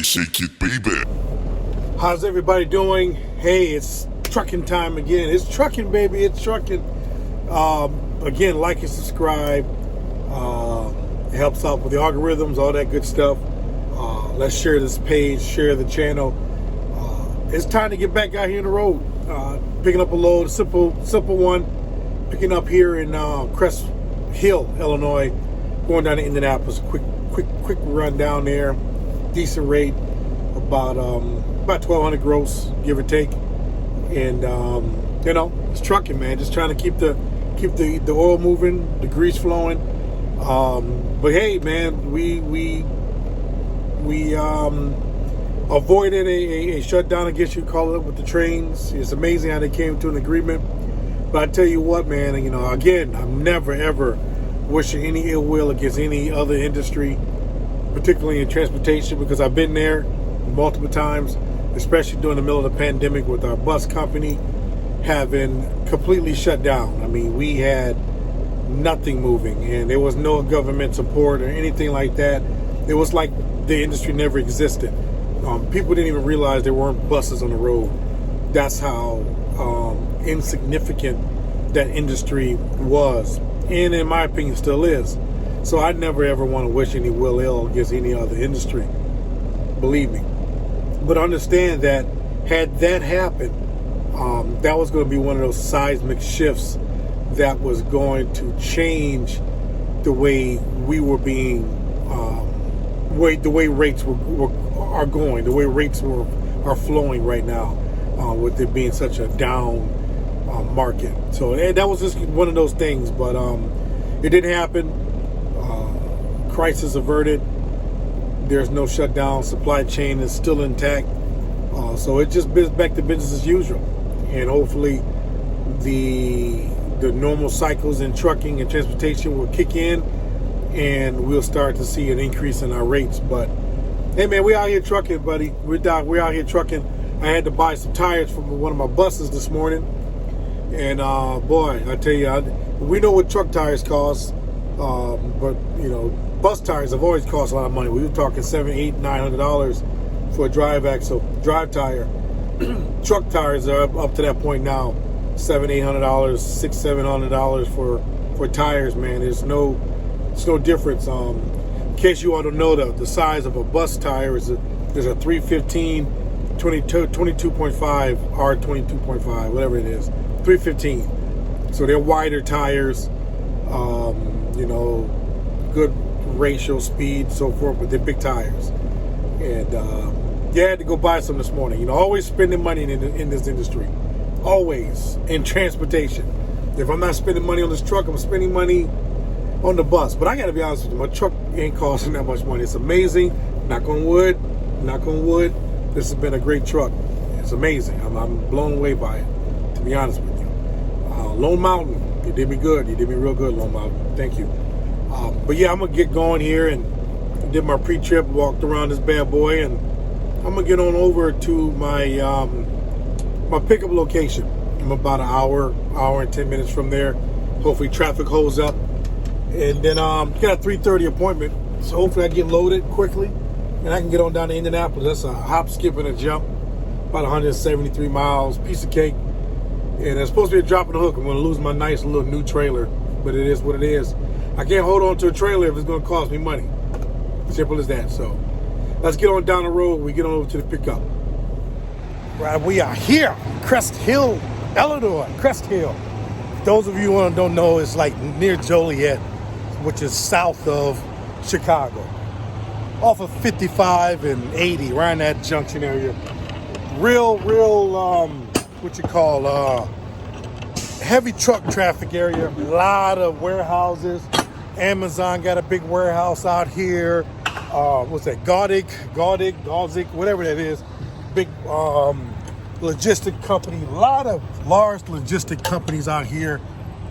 shake it, baby. How's everybody doing? Hey, it's trucking time again. It's trucking, baby. It's trucking. Again, like and subscribe. It helps out with the algorithms, all that good stuff. Let's share this page, share the channel. It's time to get back out here on the road. Picking up a load, simple one. Picking up here in Crest Hill, Illinois. Going down to Indianapolis. Quick run down there. Decent rate. About 1,200 gross, give or take. And it's trucking, man. Just trying to keep the oil moving, the grease flowing. But hey, man, we avoided a shutdown, I guess you call it, with the trains. It's amazing how they came to an agreement. But I tell you what, man, again, I'm never ever wishing any ill will against any other industry, particularly in transportation, because I've been there multiple times, especially during the middle of the pandemic with our bus company having completely shut down. I mean, we had nothing moving and there was no government support or anything like that. It was like the industry never existed. People didn't even realize there weren't buses on the road. That's how insignificant that industry was, and in my opinion still is. So I never ever want to wish any ill against any other industry, believe me. But understand that had that happened, that was going to be one of those seismic shifts that was going to change the way we were being, the way rates are going, the way rates are flowing right now, with it being such a down market. So that was just one of those things, but it didn't happen. Crisis averted. There's no shutdown. Supply chain is still intact. So it just back to business as usual. And hopefully the normal cycles in trucking and transportation will kick in and we'll start to see an increase in our rates. But hey, man, we out here trucking, buddy. We're out here trucking. I had to buy some tires from one of my buses this morning. And boy, I tell you, we know what truck tires cost. But bus tires have always cost a lot of money. We were talking $700, $800, $900 for a drive tire. Truck tires are up to that point now, $700, $800, $600, $700 for tires, man. It's no difference. In case you all don't know, the size of a bus tire there's a 315, 22.5, R22.5, whatever it is, 315. So they're wider tires. Good ratio, speed, so forth, but they're big tires. And I had to go buy some this morning. Always spending money in this industry. Always in transportation. If I'm not spending money on this truck, I'm spending money on the bus. But I got to be honest with you, my truck ain't costing that much money. It's amazing. Knock on wood. This has been a great truck. It's amazing. I'm blown away by it, to be honest with you. Lone Mountain, you did me good. You did me real good, Lone Mountain. Thank you. But yeah, I'm going to get going here and did my pre-trip, walked around this bad boy, and I'm going to get on over to my my pickup location. I'm about an hour and 10 minutes from there. Hopefully traffic holds up. And then got a 3:30 appointment. So hopefully I get loaded quickly and I can get on down to Indianapolis. That's a hop, skip, and a jump. About 173 miles, piece of cake. And it's supposed to be a drop and hook. I'm going to lose my nice little new trailer, but it is what it is. I can't hold on to a trailer if it's going to cost me money. Simple as that. So let's get on down the road. We get on over to the pickup. Right, we are here, Crest Hill, Illinois. Crest Hill. Those of you who don't know, it's like near Joliet, which is south of Chicago. Off of 55 and 80, right in that junction area. Real, heavy truck traffic area. A lot of warehouses. Amazon got a big warehouse out here. What's that? Gaudic, whatever that is. Big logistic company. A lot of large logistic companies out here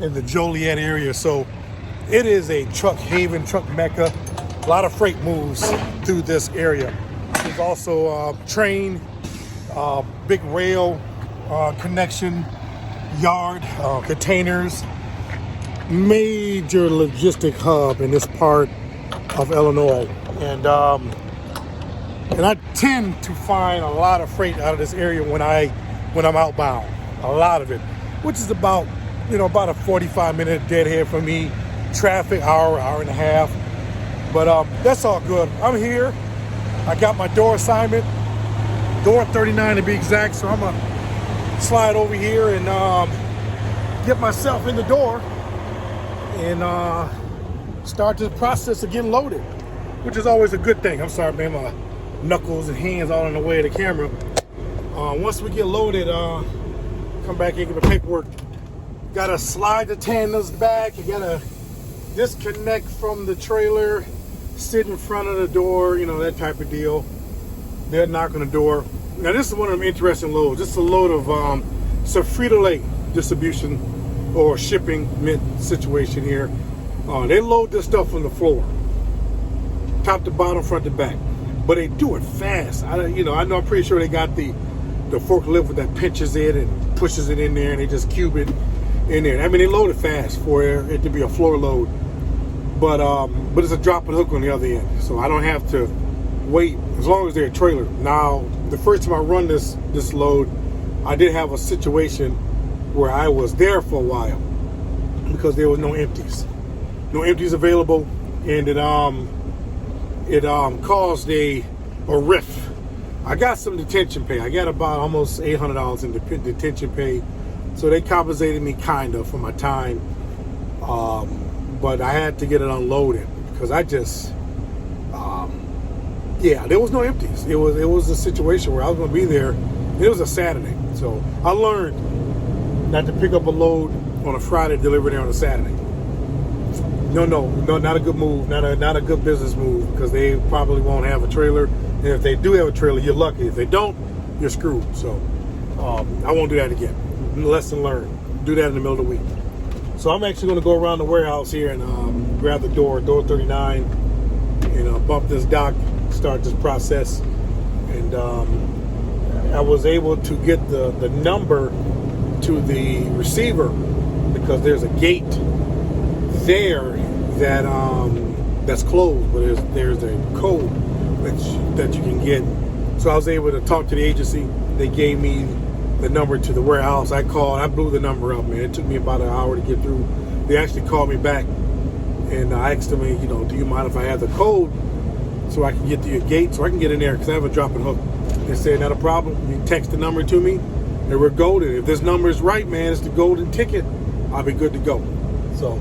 in the Joliet area. So it is a truck haven, truck mecca. A lot of freight moves through this area. There's also train, big rail connection, yard, containers. Major logistic hub in this part of Illinois. And And I tend to find a lot of freight out of this area when I'm outbound. A lot of it, which is about a 45-minute deadhead for me. Traffic, hour and a half. But that's all good. I'm here. I got my door assignment, door 39 to be exact. So I'm gonna slide over here and get myself in the door and start this process of getting loaded, which is always a good thing. I'm sorry, man, my knuckles and hands all in the way of the camera. Once we get loaded, come back and get the paperwork. Gotta slide the tandems back. You gotta disconnect from the trailer, sit in front of the door, that type of deal. They'll knock on the door. Now this is one of them interesting loads. This is a load of some Frito-Lay distribution or shipping mint situation here. They load this stuff on the floor, top to bottom, front to back, but they do it fast. I know I'm pretty sure they got the forklift that pinches it and pushes it in there, and they just cube it in there. I mean, they load it fast for it to be a floor load, but it's a drop and hook on the other end, so I don't have to wait as long as they're a trailer. Now, the first time I run this load, I did have a situation where I was there for a while because there was no empties available, and it caused a rift. I got some detention pay. I got about almost $800 in detention pay, so they compensated me kind of for my time. But I had to get it unloaded because I just, there was no empties. It was a situation where I was going to be there. It was a Saturday, so I learned not to pick up a load on a Friday, deliver there on a Saturday. No, not a good move. Not a good business move, because they probably won't have a trailer. And if they do have a trailer, you're lucky. If they don't, you're screwed. So I won't do that again. Lesson learned. Do that in the middle of the week. So I'm actually going to go around the warehouse here and grab the door 39, and bump this dock, start this process. And I was able to get the number to the receiver because there's a gate there that's closed, but there's a code that you can get. So I was able to talk to the agency. They gave me the number to the warehouse. I called. I blew the number up, man. It took me about an hour to get through. They actually called me back, and I asked them, do you mind if I have the code so I can get to your gate, so I can get in there, because I have a drop and hook. They said, not a problem. You text the number to me, and we're golden. If this number is right, man, it's the golden ticket, I'll be good to go. So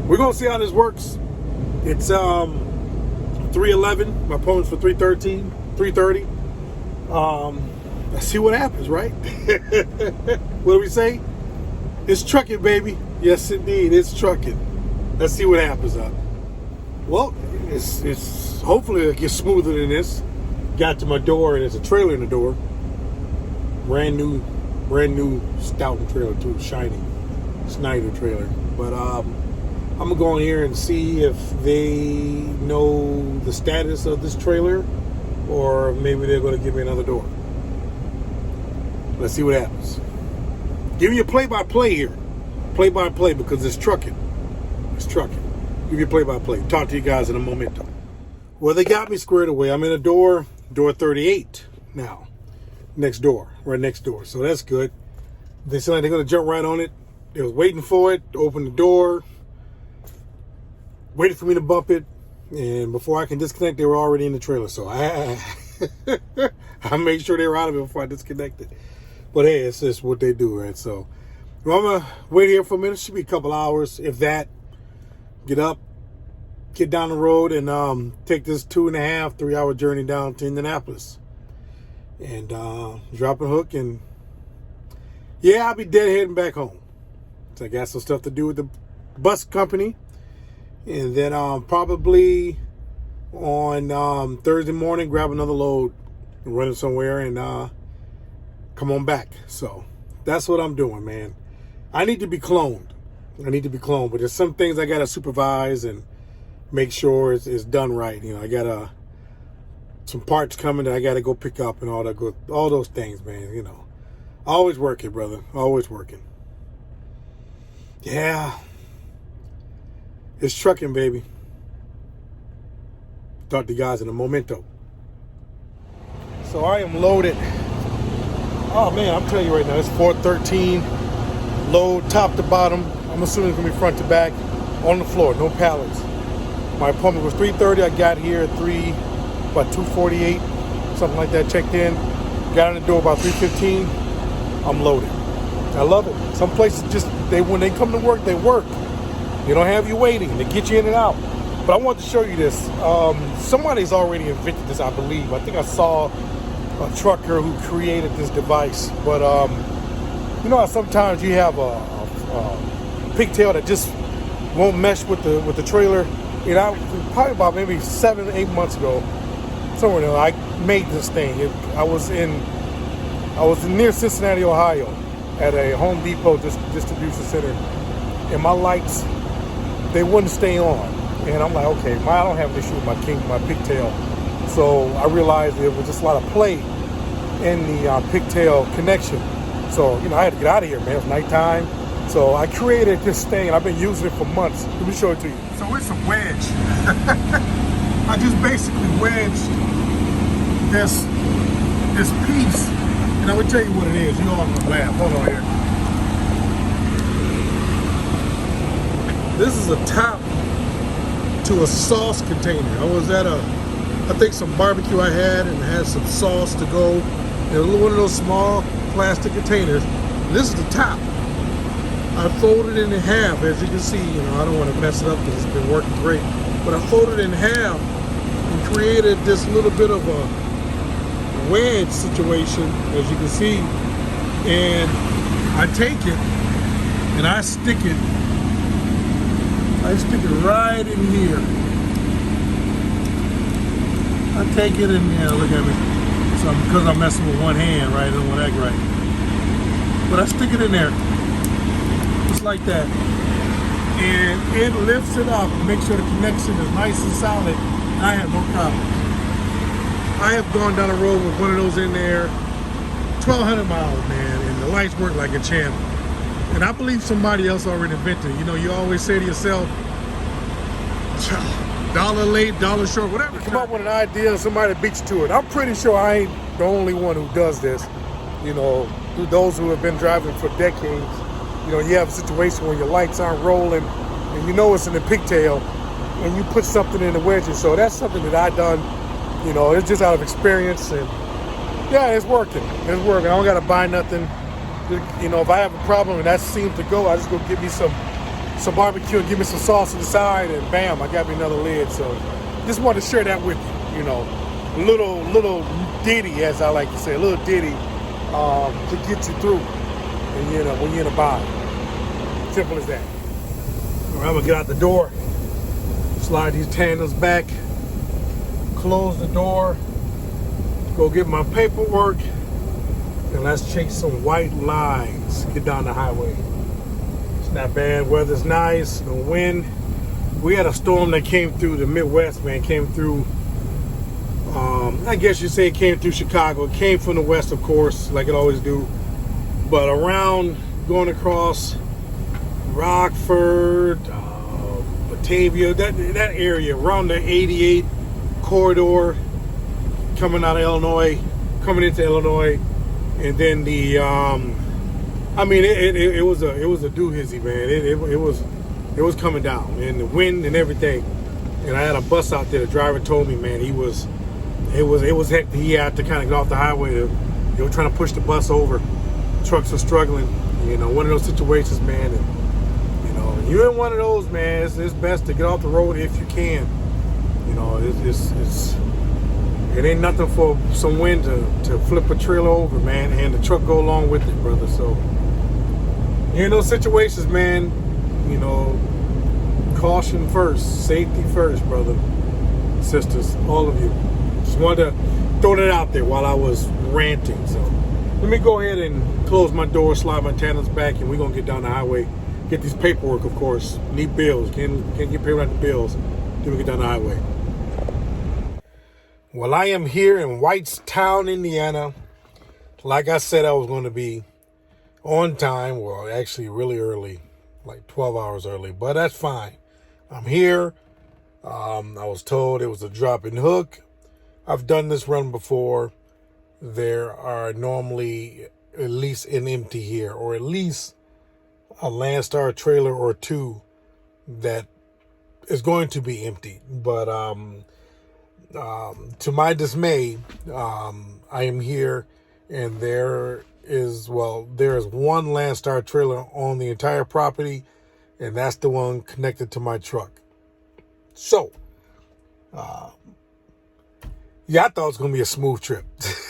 we're going to see how this works. It's 3:11. My opponent's for 3:30. Let's see what happens, right? What do we say? It's trucking, baby. Yes, indeed, it's trucking. Let's see what happens. Well, it's hopefully it gets smoother than this. Got to my door, and there's a trailer in the door. Brand new Stoughton trailer too, shiny Snyder trailer. But I'm gonna go in here and see if they know the status of this trailer, or maybe they're gonna give me another door. Let's see what happens. Give me a play-by-play here. Play-by-play, because it's trucking. It's trucking. Give you a play-by-play. Talk to you guys in a momento. Well, they got me squared away. I'm in a door 38 now. Right next door. So that's good. They said like they're going to jump right on it. They was waiting for it to open the door. Waiting for me to bump it. And before I can disconnect, they were already in the trailer. So I made sure they were out of it before I disconnected. But hey, it's just what they do, right? So I'm going to wait here for a minute. Should be a couple hours, if that. Get up, get down the road, and take this 2.5, 3 hour journey down to Indianapolis. And drop and hook, and yeah, I'll be deadheading back home. So I got some stuff to do with the bus company. And then probably on Thursday morning, grab another load and run it somewhere and come on back. So that's what I'm doing, man. I need to be cloned. But there's some things I got to supervise and make sure it's done right. I got some parts coming that I got to go pick up and all those things, man. Always working, brother. Always working. Yeah. It's trucking, baby. Talk to you guys in a momento. So I am loaded. Oh man, I'm telling you right now, it's 413. Load top to bottom. I'm assuming it's gonna be front to back, on the floor, no pallets. My appointment was 3:30. I got here at 2:48, something like that. Checked in, got in the door about 3:15. I'm loaded. I love it. Some places just when they come to work, they work. They don't have you waiting. They get you in and out. But I want to show you this. Somebody's already invented this, I believe. I think I saw a trucker who created this device. But you know how sometimes you have a pigtail that just won't mesh with the trailer. You know, probably about maybe 7-8 months ago, somewhere there, I made this thing. I was near Cincinnati, Ohio, at a Home Depot distribution center, and my lights, they wouldn't stay on. And I'm like, okay, I don't have an issue with my pigtail. So I realized there was just a lot of play in the pigtail connection. So, you know, I had to get out of here, man. It was nighttime. So I created this thing, and I've been using it for months. Let me show it to you. So it's a wedge. I just basically wedged this piece, and I will tell you what it is. You all gonna laugh. Hold on here. This is a top to a sauce container. I was at I think some barbecue I had, and had some sauce to go. It was one of those small plastic containers. This is the top. I folded it in half, as you can see. You know, I don't want to mess it up because it's been working great. But I folded it in half and created this little bit of a wedge situation, as you can see. And I take it and I stick it right in here. I take it in there, look at me. So because I'm messing with one hand, right? I don't want to act right. But I stick it in there. Just like that, and it lifts it up, make sure the connection is nice and solid, and I have no problem. I have gone down the road with one of those in there, 1,200 miles, man, and the lights work like a champ. And I believe somebody else already invented it. You know, you always say to yourself, dollar late, dollar short, whatever. You come up with an idea and somebody beats you to it. I'm pretty sure I ain't the only one who does this. You know, those who have been driving for decades. You know, you have a situation where your lights aren't rolling and you know it's in the pigtail and you put something in the wedges. So that's something that I done, you know, it's just out of experience, and yeah, it's working. It's working. I don't got to buy nothing. You know, if I have a problem and that seems to go, I just go get me some barbecue and give me some sauce on the side, and bam, I got me another lid. So just wanted to share that with you, you know, little ditty, as I like to say, a little ditty to get you through. And, you know, when you're in a bind. Simple as that. All right, I'm gonna get out the door, slide these tandem back, close the door, go get my paperwork, and let's chase some white lines. Get down the highway. It's not bad. Weather's nice. No wind. We had a storm that came through the Midwest, man. Came through. I guess you say it came through Chicago. It came from the west, of course, like it always do. But around, going across Rockford, Batavia, that area, around the 88 corridor, coming out of Illinois, coming into Illinois, and then the, I mean, it was a doohickey, man. It was coming down, and the wind and everything. And I had a bus out there. The driver told me, man, it was hectic. He had to kind of get off the highway. They were trying to push the bus over. Trucks are struggling, you know, one of those situations, man. And, you know, you're in one of those, man. It's best to get off the road if you can. You know, it ain't nothing for some wind to flip a trailer over, man, and the truck go along with it, brother. So, in those situations, man, you know, caution first, safety first, brother, sisters, all of you. Just wanted to throw that out there while I was ranting. So let me go ahead and close my door, slide my tandems back, and we're going to get down the highway. Get these paperwork, of course. Need bills. Can't get paid without the bills. Then we get down the highway. Well, I am here in Whitestown, Indiana. Like I said, I was going to be on time. Well, actually really early, like 12 hours early. But that's fine. I'm here. I was told it was a drop and hook. I've done this run before. there are normally at least an empty here, or at least a Landstar trailer or two that is going to be empty. But to my dismay, I am here, and there is one Landstar trailer on the entire property, and that's the one connected to my truck. So, yeah, I thought it was going to be a smooth trip,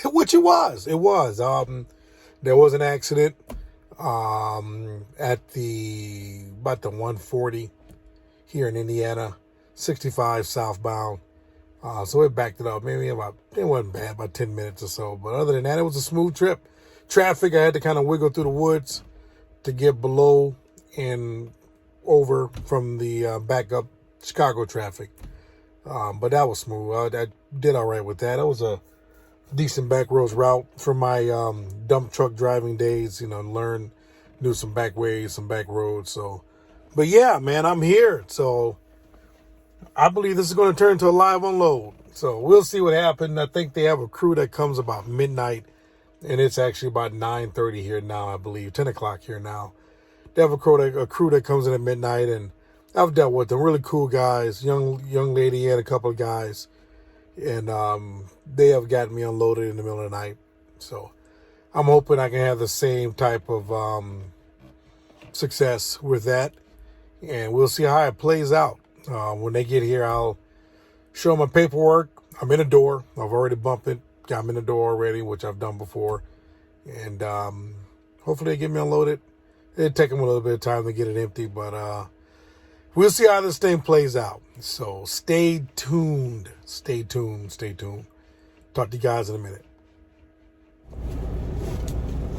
which it was. It was. There was an accident at about the 140 here in Indiana, 65 southbound. So it backed it up. It wasn't bad, about 10 minutes or so. But other than that, it was a smooth trip. Traffic, I had to kind of wiggle through the woods to get below and over from the backup Chicago traffic. But that was smooth. I did all right with that. It was a decent back roads route from my dump truck driving days, knew some back ways, some back roads. So, but yeah, man, I'm here. So I believe this is going to turn into a live unload. So we'll see what happens. I think they have a crew that comes about midnight, and it's actually about 9:30 here now, I believe, 10 o'clock here now. They have a crew that comes in at midnight, and I've dealt with them. Really cool guys, young lady and a couple of guys, and they have gotten me unloaded in the middle of the night. So I'm hoping I can have the same type of success with that, and we'll see how it plays out. When they get here, I'll show them my paperwork. I'm in a door. I've already bumped it. Got them in the door already, which I've done before. And hopefully they get me unloaded. It'll take them a little bit of time to get it empty, but we'll see how this thing plays out. So stay tuned. Stay tuned. Stay tuned. Talk to you guys in a minute.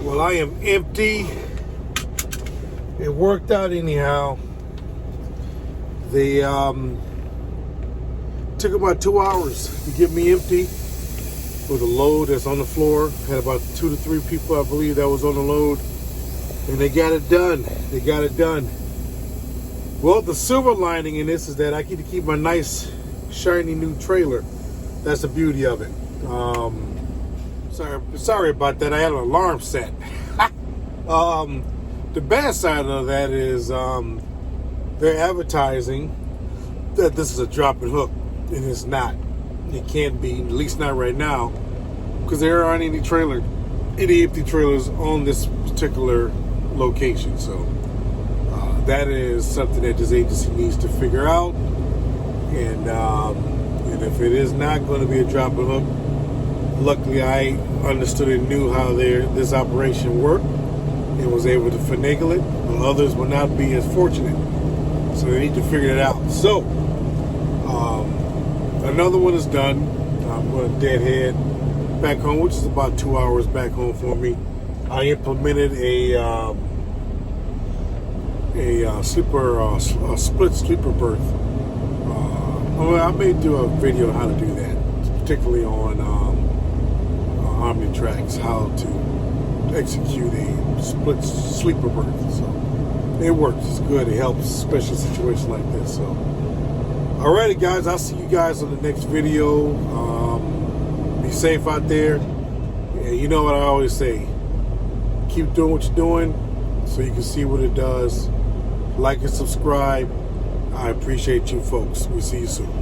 Well, I am empty. It worked out anyhow. They took about 2 hours to get me empty with a load that's on the floor. Had about 2 to 3 people, I believe, that was on the load. And they got it done. They got it done. Well, the silver lining in this is that I get to keep my nice, shiny new trailer. That's the beauty of it. Sorry about that. I had an alarm set. The bad side of that is they're advertising that this is a drop and hook, and it's not. It can't be, at least not right now, because there aren't any empty trailers on this particular location. So that is something that this agency needs to figure out. And if it is not going to be a drop and hook, luckily I understood and knew how this operation worked and was able to finagle it, but others will not be as fortunate. So they need to figure it out. So another one is done. I'm going to deadhead back home, which is about 2 hours back home for me. I implemented a split sleeper berth. I may do a video on how to do that, particularly on OmniTrax, how to execute a split sleeper berth. So it works. It's good. It helps, especially in situations like this. So, alrighty, guys. I'll see you guys on the next video. Be safe out there. And you know what I always say: keep doing what you're doing, so you can see what it does. Like and subscribe. I appreciate you folks. We'll see you soon.